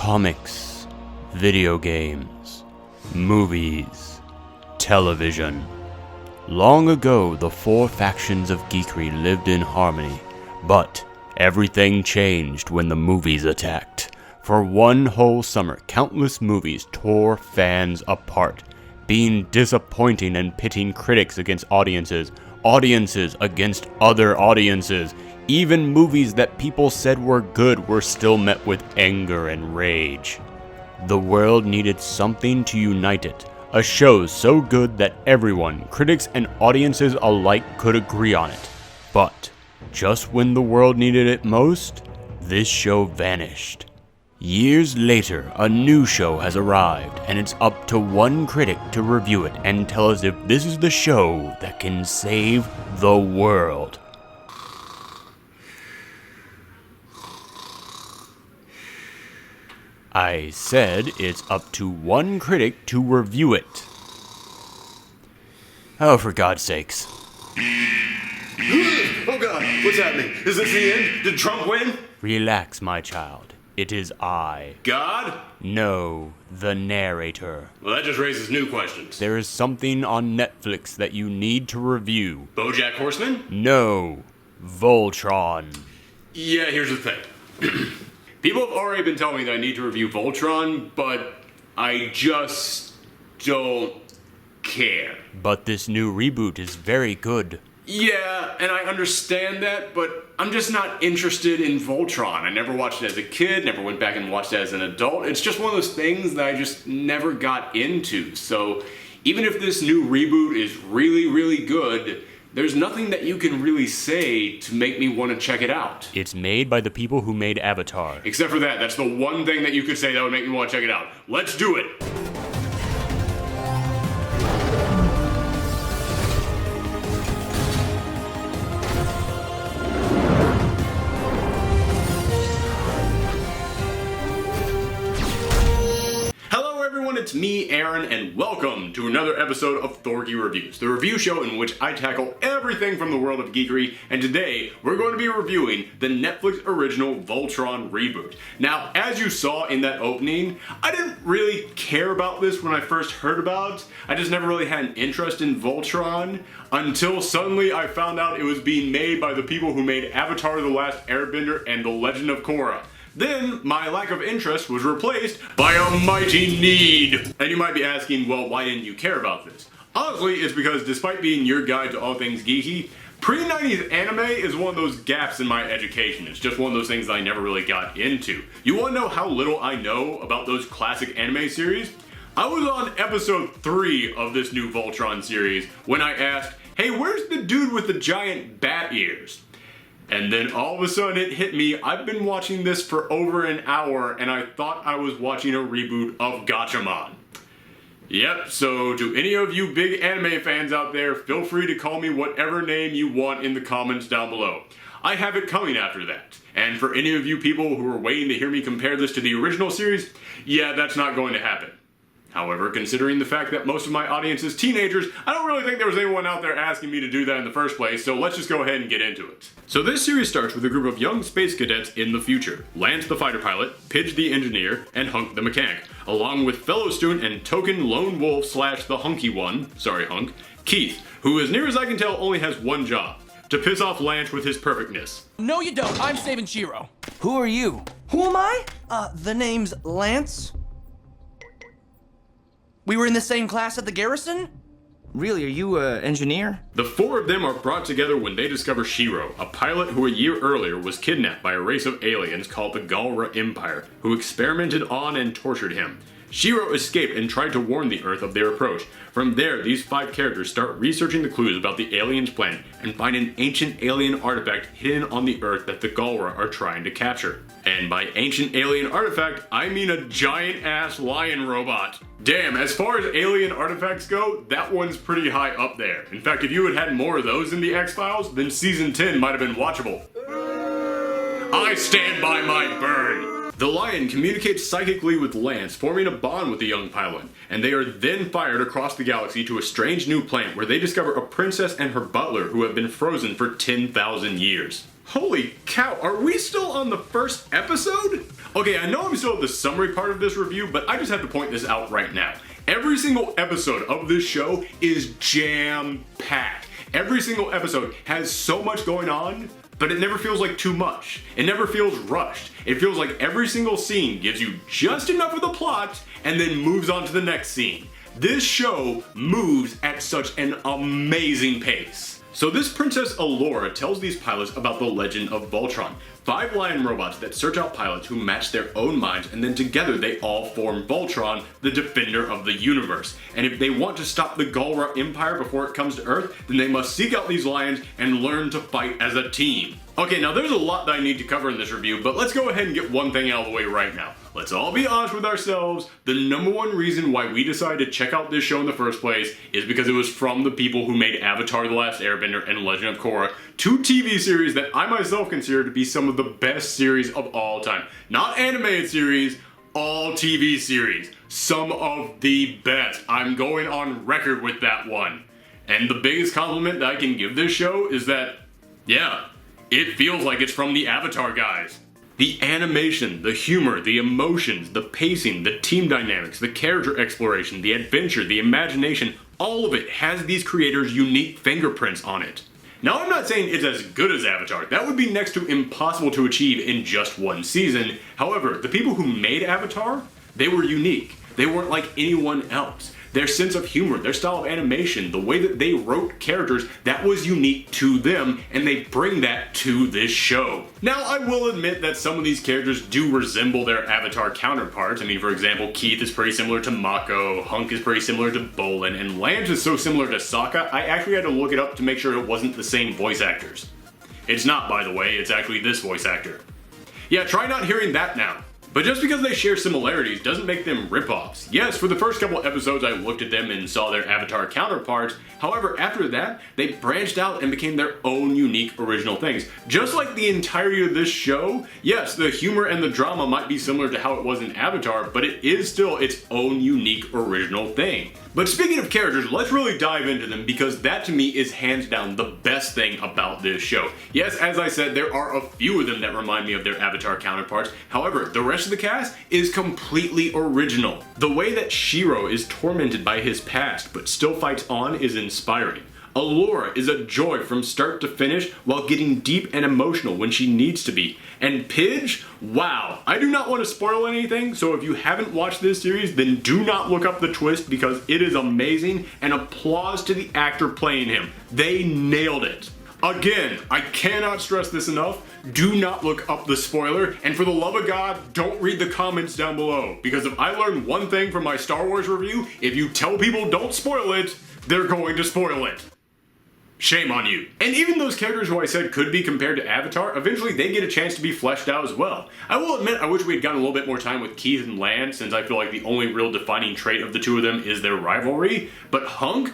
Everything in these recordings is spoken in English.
Comics, video games, movies, television. Long ago, the four factions of geekery lived in harmony, but everything changed when the movies attacked. For one whole summer, countless movies tore fans apart, being disappointing and pitting critics against audiences, audiences against other audiences. Even movies that people said were good were still met with anger and rage. The world needed something to unite it, a show so good that everyone, critics and audiences alike, could agree on it. But just when the world needed it most, this show vanished. Years later, a new show has arrived, and it's up to one critic to review it and tell us if this is the show that can save the world. I said it's up to one critic to review it. Oh, for God's sakes. Oh God, what's happening? Is this the end? Did Trump win? Relax, my child. It is I. God? No, the narrator. Well, that just raises new questions. There is something on Netflix that you need to review. BoJack Horseman? No, Voltron. Yeah, here's the thing. People have already been telling me that I need to review Voltron, but I just don't care. But this new reboot is very good. Yeah, and I understand that, but I'm just not interested in Voltron. I never watched it as a kid, never went back and watched it as an adult. It's just one of those things that I just never got into. So even if this new reboot is really, really good, there's nothing that you can really say to make me want to check it out. It's made by the people who made Avatar. Except for that, that's the one thing that you could say that would make me want to check it out. Let's do it! It's me, Aaron, and welcome to another episode of Thorgi Reviews, the review show in which I tackle everything from the world of geekery, and today we're going to be reviewing the Netflix original Voltron reboot. Now, as you saw in that opening, I didn't really care about this when I first heard about it. I just never really had an interest in Voltron until suddenly I found out it was being made by the people who made Avatar: The Last Airbender and The Legend of Korra. Then, my lack of interest was replaced by a mighty need. And you might be asking, well, why didn't you care about this? Honestly, it's because despite being your guide to all things geeky, pre-90s anime is one of those gaps in my education. It's just one of those things that I never really got into. You wanna know how little I know about those classic anime series? I was on episode 3 of this new Voltron series when I asked, hey, where's the dude with the giant bat ears? And then all of a sudden it hit me, I've been watching this for over an hour and I thought I was watching a reboot of Gatchaman. Yep, so to any of you big anime fans out there, feel free to call me whatever name you want in the comments down below. I have it coming after that. And for any of you people who are waiting to hear me compare this to the original series, yeah, that's not going to happen. However, considering the fact that most of my audience is teenagers, I don't really think there was anyone out there asking me to do that in the first place, so let's just go ahead and get into it. So this series starts with a group of young space cadets in the future. Lance the fighter pilot, Pidge the engineer, and Hunk the mechanic, along with fellow student and token lone wolf slash the hunky one, sorry Hunk, Keith, who as near as I can tell only has one job: to piss off Lance with his perfectness. No you don't, I'm saving Shiro. Who are you? Who am I? The name's Lance. We were in the same class at the garrison? Really, are you an engineer? The four of them are brought together when they discover Shiro, a pilot who a year earlier was kidnapped by a race of aliens called the Galra Empire, who experimented on and tortured him. Shiro escaped and tried to warn the Earth of their approach. From there, these 5 characters start researching the clues about the aliens' plan and find an ancient alien artifact hidden on the Earth that the Galra are trying to capture. And by ancient alien artifact, I mean a giant-ass lion robot. Damn, as far as alien artifacts go, that one's pretty high up there. In fact, if you had had more of those in the X-Files, then Season 10 might have been watchable. I stand by my burn! The lion communicates psychically with Lance, forming a bond with the young pilot, and they are then fired across the galaxy to a strange new planet where they discover a princess and her butler who have been frozen for 10,000 years. Holy cow, are we still on the first episode? Okay, I know I'm still at the summary part of this review, but I just have to point this out right now. Every single episode of this show is jam-packed. Every single episode has so much going on, but it never feels like too much. It never feels rushed. It feels like every single scene gives you just enough of the plot and then moves on to the next scene. This show moves at such an amazing pace. So this Princess Allura tells these pilots about the legend of Voltron. 5 lion robots that search out pilots who match their own minds, and then together they all form Voltron, the defender of the universe. And if they want to stop the Galra Empire before it comes to Earth, then they must seek out these lions and learn to fight as a team. Okay, now there's a lot that I need to cover in this review, but let's go ahead and get one thing out of the way right now. Let's all be honest with ourselves. The #1 reason why we decided to check out this show in the first place is because it was from the people who made Avatar: The Last Airbender and Legend of Korra, 2 TV series that I myself consider to be some of the best series of all time. Not animated series, all TV series. Some of the best. I'm going on record with that one. And the biggest compliment that I can give this show is that, yeah, it feels like it's from the Avatar guys. The animation, the humor, the emotions, the pacing, the team dynamics, the character exploration, the adventure, the imagination, all of it has these creators' unique fingerprints on it. Now, I'm not saying it's as good as Avatar. That would be next to impossible to achieve in just 1 season. However, the people who made Avatar, they were unique. They weren't like anyone else. Their sense of humor, their style of animation, the way that they wrote characters, that was unique to them, and they bring that to this show. Now, I will admit that some of these characters do resemble their Avatar counterparts. I mean, for example, Keith is pretty similar to Mako, Hunk is pretty similar to Bolin, and Lance is so similar to Sokka, I actually had to look it up to make sure it wasn't the same voice actors. It's not, by the way, it's actually this voice actor. Yeah, try not hearing that now. But just because they share similarities doesn't make them ripoffs. Yes, for the first couple episodes I looked at them and saw their Avatar counterparts, however after that, they branched out and became their own unique original things. Just like the entirety of this show, yes, the humor and the drama might be similar to how it was in Avatar, but it is still its own unique original thing. But speaking of characters, let's really dive into them because that to me is hands down the best thing about this show. Yes, as I said, there are a few of them that remind me of their Avatar counterparts. However, the rest of the cast is completely original. The way that Shiro is tormented by his past but still fights on is inspiring. Allura is a joy from start to finish while getting deep and emotional when she needs to be. And Pidge, wow, I do not want to spoil anything, so if you haven't watched this series, then do not look up the twist because it is amazing, and applause to the actor playing him. They nailed it. Again, I cannot stress this enough, do not look up the spoiler, and for the love of God, don't read the comments down below, because if I learned one thing from my Star Wars review, if you tell people don't spoil it, they're going to spoil it. Shame on you. And even those characters who I said could be compared to Avatar, eventually they get a chance to be fleshed out as well. I will admit I wish we had gotten a little bit more time with Keith and Lance, since I feel like the only real defining trait of the two of them is their rivalry. But Hunk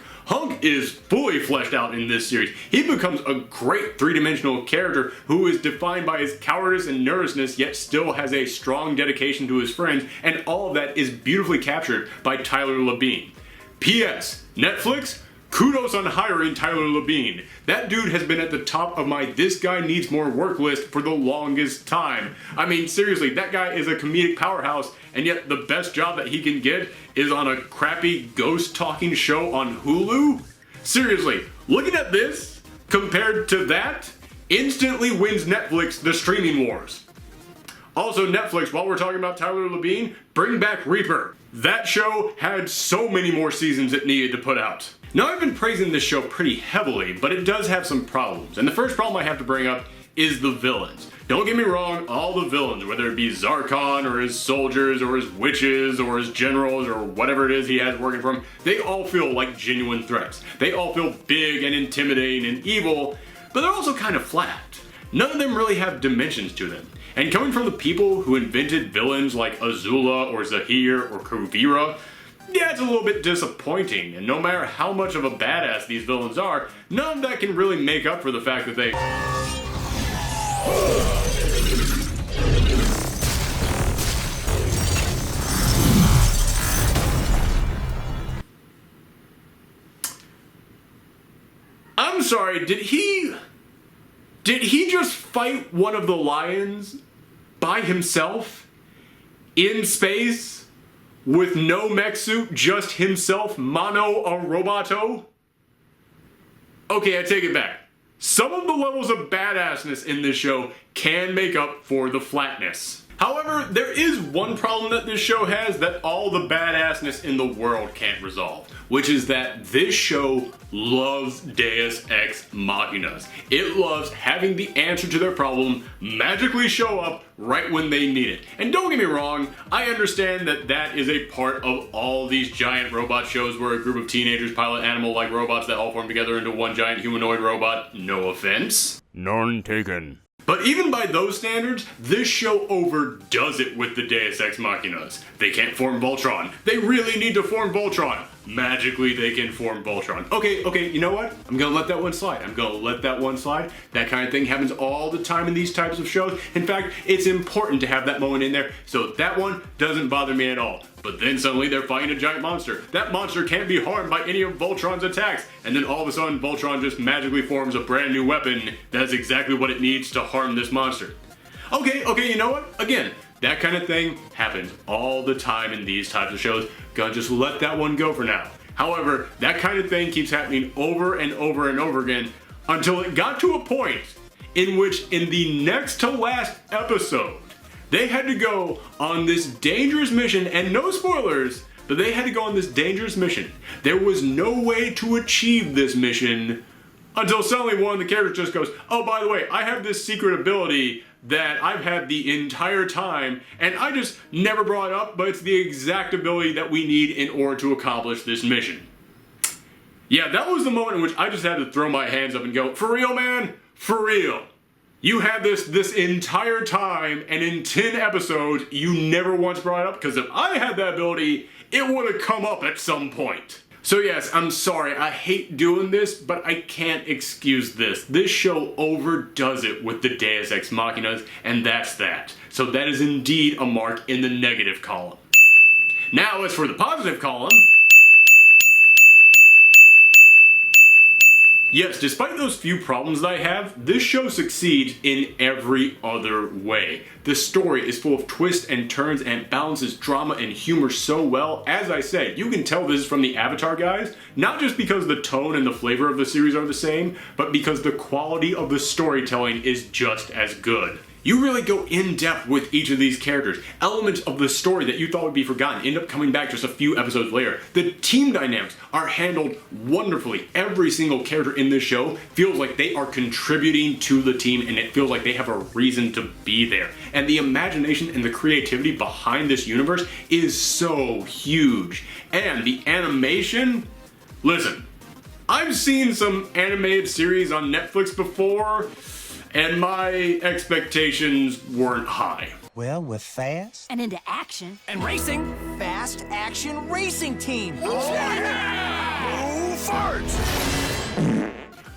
is fully fleshed out in this series. He becomes a great 3-dimensional character who is defined by his cowardice and nervousness, yet still has a strong dedication to his friends, and all of that is beautifully captured by Tyler Labine. P.S. Netflix? Kudos on hiring Tyler Labine. That dude has been at the top of my this guy needs more work list for the longest time. I mean, seriously, that guy is a comedic powerhouse, and yet the best job that he can get is on a crappy ghost talking show on Hulu? Seriously, looking at this, compared to that, instantly wins Netflix the streaming wars. Also, Netflix, while we're talking about Tyler Labine, bring back Reaper. That show had so many more seasons it needed to put out. Now, I've been praising this show pretty heavily, but it does have some problems. And the first problem I have to bring up is the villains. Don't get me wrong, all the villains, whether it be Zarkon or his soldiers or his witches or his generals or whatever it is he has working for him, they all feel like genuine threats. They all feel big and intimidating and evil, but they're also kind of flat. None of them really have dimensions to them. And coming from the people who invented villains like Azula or Zahir or Kuvira, yeah, it's a little bit disappointing, and no matter how much of a badass these villains are, none of that can really make up for the fact that they... I'm sorry, did he just fight one of the lions by himself? in space with no mech suit, just himself, mono a roboto? Okay, I take it back. Some of the levels of badassness in this show can make up for the flatness. However, there is one problem that this show has that all the badassness in the world can't resolve, which is that this show loves Deus Ex Machinas. It loves having the answer to their problem magically show up right when they need it. And don't get me wrong, I understand that that is a part of all these giant robot shows where a group of teenagers pilot animal-like robots that all form together into one giant humanoid robot. No offense. None taken. But even by those standards, this show overdoes it with the Deus Ex Machinas. They can't form Voltron. They really need to form Voltron. Magically, they can form Voltron. Okay, you know what? I'm gonna let that one slide. That kind of thing happens all the time in these types of shows. In fact, it's important to have that moment in there, so that one doesn't bother me at all. But then suddenly they're fighting a giant monster. That monster can't be harmed by any of Voltron's attacks. And then all of a sudden, Voltron just magically forms a brand new weapon that's exactly what it needs to harm this monster. Okay, you know what? Again, that kind of thing happens all the time in these types of shows. Gonna just let that one go for now. However, that kind of thing keeps happening over and over and over again until it got to a point in which in the next to last episode, they had to go on this dangerous mission, and no spoilers, but they had to go on this dangerous mission. There was no way to achieve this mission until suddenly one of the characters just goes, oh, by the way, I have this secret ability that I've had the entire time, and I just never brought it up, but it's the exact ability that we need in order to accomplish this mission. Yeah, that was the moment in which I just had to throw my hands up and go, for real, man? For real. You had this entire time, and in 10 episodes, you never once brought it up, because if I had that ability, it would have come up at some point. So yes, I'm sorry, I hate doing this, but I can't excuse this. This show overdoes it with the Deus Ex Machinas, and that's that. So that is indeed a mark in the negative column. Now, as for the positive column, yes, despite those few problems that I have, this show succeeds in every other way. The story is full of twists and turns and balances drama and humor so well. As I said, you can tell this is from the Avatar guys, not just because the tone and the flavor of the series are the same, but because the quality of the storytelling is just as good. You really go in depth with each of these characters. Elements of the story that you thought would be forgotten end up coming back just a few episodes later. The team dynamics are handled wonderfully. Every single character in this show feels like they are contributing to the team, and it feels like they have a reason to be there. And the imagination and the creativity behind this universe is so huge. And the animation, listen, I've seen some animated series on Netflix before, and my expectations weren't high. Well, we're fast. And into action. And racing. Fast action racing team.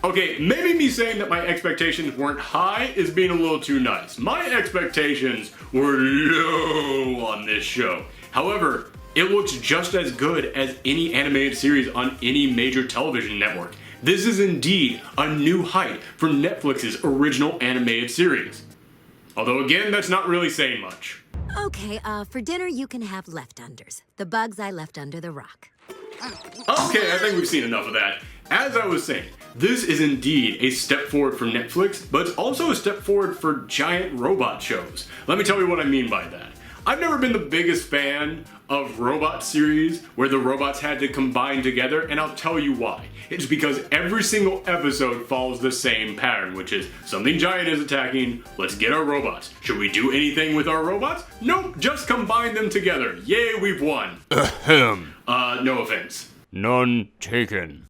Okay, maybe me saying that my expectations weren't high is being a little too nice. My expectations were low on this show. However, it looks just as good as any animated series on any major television network. This is indeed a new height for Netflix's original animated series. Although again, that's not really saying much. Okay, for dinner you can have left-unders. The bugs I left under the rock. Okay, I think we've seen enough of that. As I was saying, this is indeed a step forward for Netflix, but it's also a step forward for giant robot shows. Let me tell you what I mean by that. I've never been the biggest fan of robot series where the robots had to combine together, and I'll tell you why. It's because every single episode follows the same pattern, which is something giant is attacking, let's get our robots. Should we do anything with our robots? Nope, just combine them together. Yay, we've won. Ahem. No offense. None taken.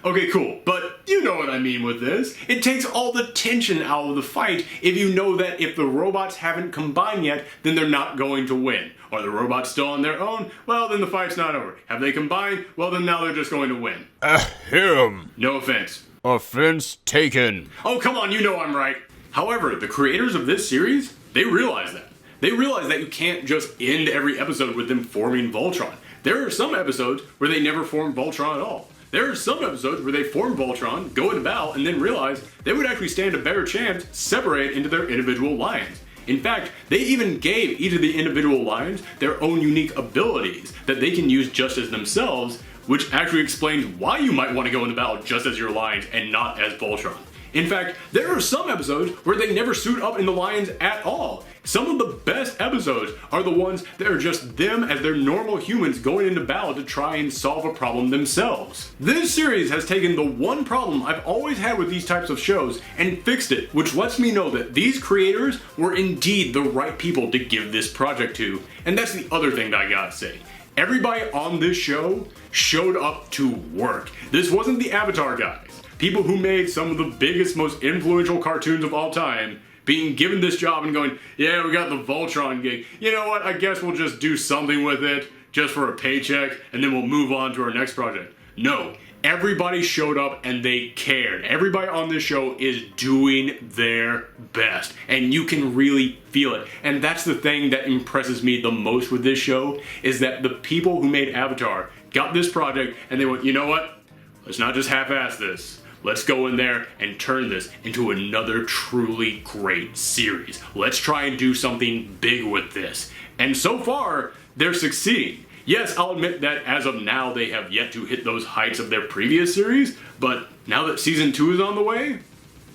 Okay, cool, but you know what I mean with this. It takes all the tension out of the fight if you know that if the robots haven't combined yet, then they're not going to win. Are the robots still on their own? Well, then the fight's not over. Have they combined? Well, then now they're just going to win. Ahem. No offense. Offense taken. Oh, come on, you know I'm right. However, the creators of this series, they realize that. They realize that you can't just end every episode with them forming Voltron. There are some episodes where they never form Voltron at all. There are some episodes where they form Voltron, go into battle, and then realize they would actually stand a better chance separate into their individual lines. In fact, they even gave each of the individual lions their own unique abilities that they can use just as themselves, which actually explains why you might want to go into battle just as your lions and not as Voltron. In fact, there are some episodes where they never suit up in the lions at all. Some of the best episodes are the ones that are just them as their normal humans going into battle to try and solve a problem themselves. This series has taken the one problem I've always had with these types of shows and fixed it, which lets me know that these creators were indeed the right people to give this project to. And that's the other thing that I gotta say. Everybody on this show showed up to work. This wasn't the Avatar guys. People who made some of the biggest, most influential cartoons of all time being given this job and going, yeah, we got the Voltron gig. You know what, I guess we'll just do something with it just for a paycheck and then we'll move on to our next project. No, everybody showed up and they cared. Everybody on this show is doing their best and you can really feel it. And that's the thing that impresses me the most with this show is that the people who made Avatar got this project and they went, you know what, let's not just half-ass this. Let's go in there and turn this into another truly great series. Let's try and do something big with this. And so far, they're succeeding. Yes, I'll admit that as of now, they have yet to hit those heights of their previous series, but now that season 2 is on the way,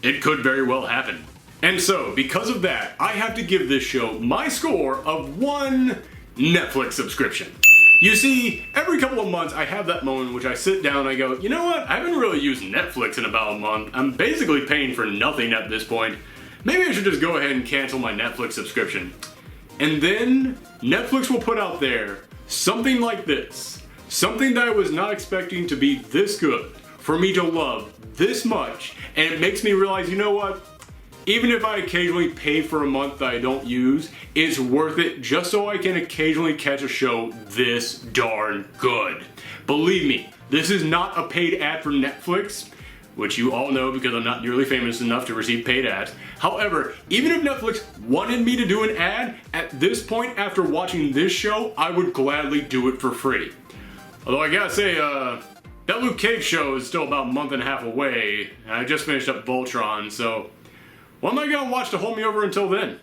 it could very well happen. And so, because of that, I have to give this show my score of 1 Netflix subscription. You see, every couple of months I have that moment in which I sit down and I go, you know what, I haven't really used Netflix in about a month. I'm basically paying for nothing at this point. Maybe I should just go ahead and cancel my Netflix subscription. And then Netflix will put out there something like this. Something that I was not expecting to be this good, for me to love this much, and it makes me realize, you know what? Even if I occasionally pay for a month that I don't use, it's worth it just so I can occasionally catch a show this darn good. Believe me, this is not a paid ad for Netflix, which you all know because I'm not nearly famous enough to receive paid ads. However, even if Netflix wanted me to do an ad, at this point after watching this show, I would gladly do it for free. Although I gotta say, that Luke Cage show is still about a month and a half away, and I just finished up Voltron, so what am I gonna watch to hold me over until then?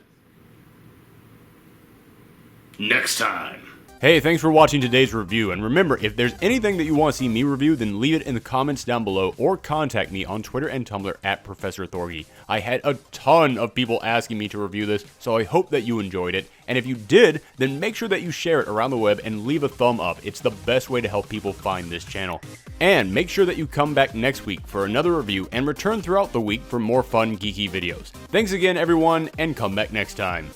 Next time. Hey, thanks for watching today's review, and remember, if there's anything that you want to see me review, then leave it in the comments down below, or contact me on Twitter and Tumblr at Professor Thorgi. I had a ton of people asking me to review this, so I hope that you enjoyed it, and if you did, then make sure that you share it around the web and leave a thumb up. It's the best way to help people find this channel. And make sure that you come back next week for another review, and return throughout the week for more fun, geeky videos. Thanks again, everyone, and come back next time.